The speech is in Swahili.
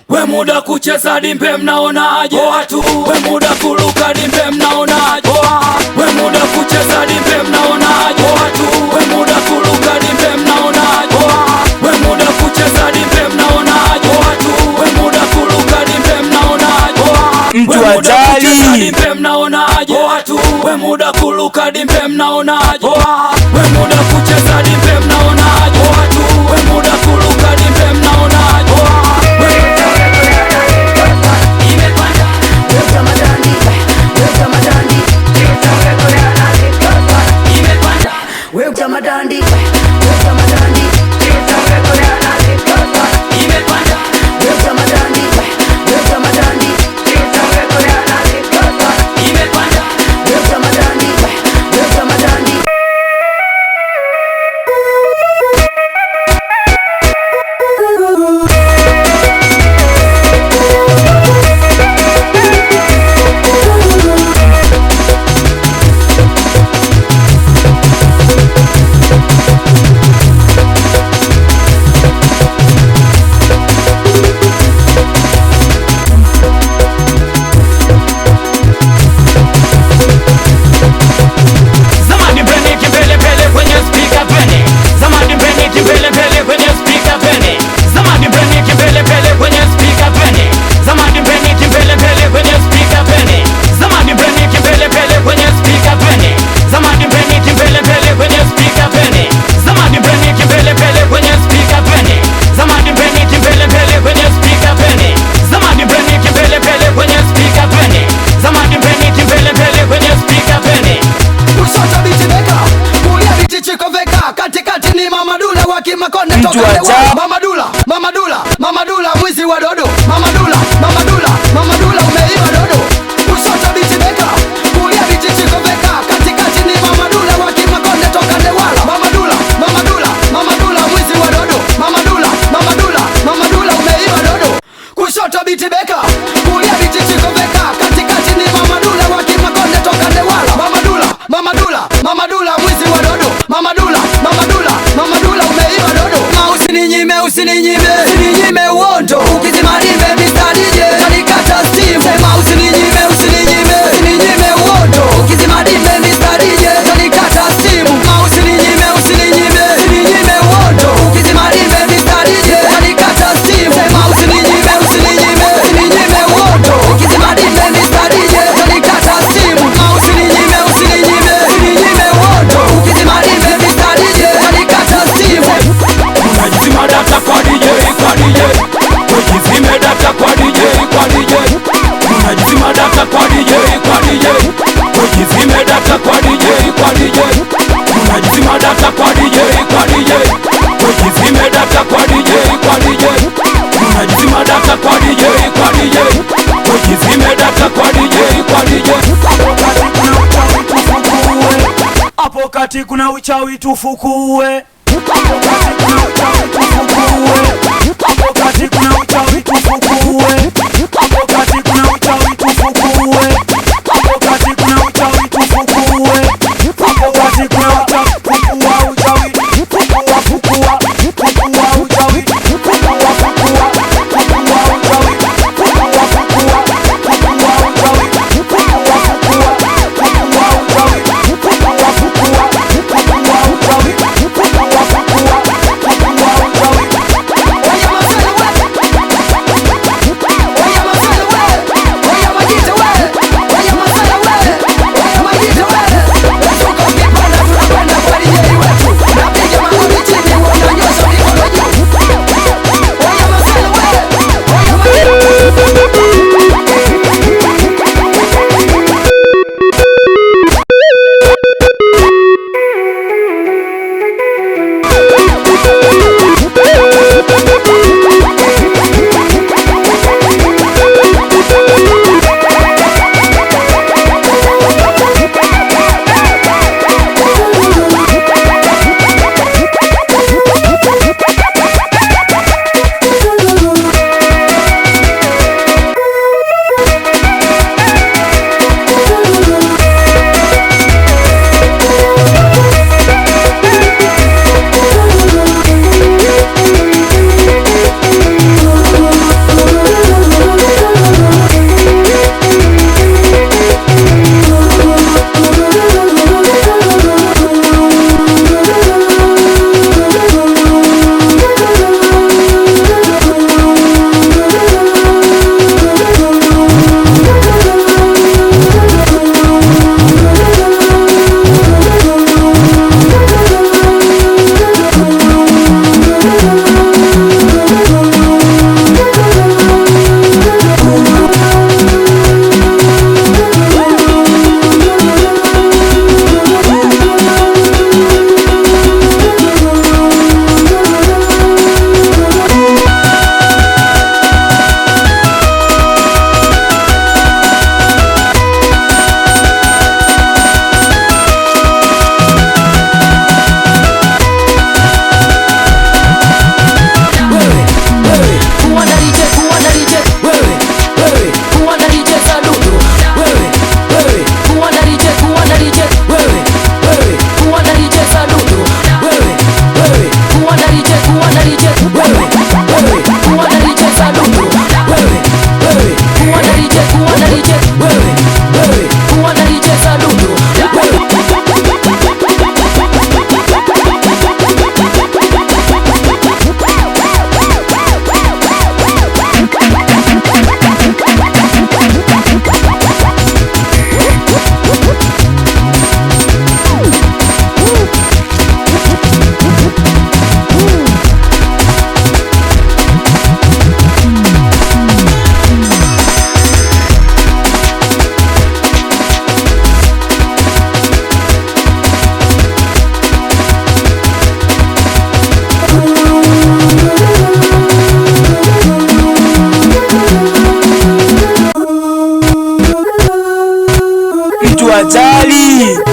We muda kucheza dimbe mnaonaje watu? We muda kuruka dimbe mnaonaje? We muda kucheza dimbe mnaonaje watu? We muda kuruka dimbe mnaonaje? We muda kucheza dimbe mnaonaje watu? We muda kuruka dimbe mnaonaje? Mtu hatari dimbe mnaonaje watu? We muda kuruka dimbe mnaonaje? We muda kucheza dimbe mnaonaje watu? We muda kuruka dimbe mnaonaje? Mama Dula mwizi wa dodo. Mama Dula umeiba dodo. Kushoto biti beka, kulia biti chiko beka, katikati ni Mama Dula wa Kimakonde toka Newala. Mama Dula mwizi wa dodo. Mama Dula umeiba dodo. Kushoto biti beka, kulia biti chiko beka, katikati ni Mama Dula wa Kimakonde toka Newala. Mama Dula mwizi wa dodo. Mama Dula umeiba dodo. Usininyime uondo. Ukizima dimbe Mr. DJ tanikata steam. Sema usininyime uondo. Ukizima dimbe Mr. DJ tanikata steam. Usininyime uondo. Ukizima dimbe Mr. DJ tanikata steam. Sema usininyime uondo. Ukizima dimbe Mr. DJ tanikata steam. Usininyime uondo. Ukizima dimbe Mr. DJ tanikata steam. Unajizima data kwa DJ, Ujizime data kwa DJ, Unajizima data kwa DJ, Ujizime data kwa DJ, Unajizima data kwa DJ, Ujizime data kwa DJ, Unajizima data kwa DJ, Ujizime data kwa DJ. Hapo kati kuna uchawi tufukue. hatari.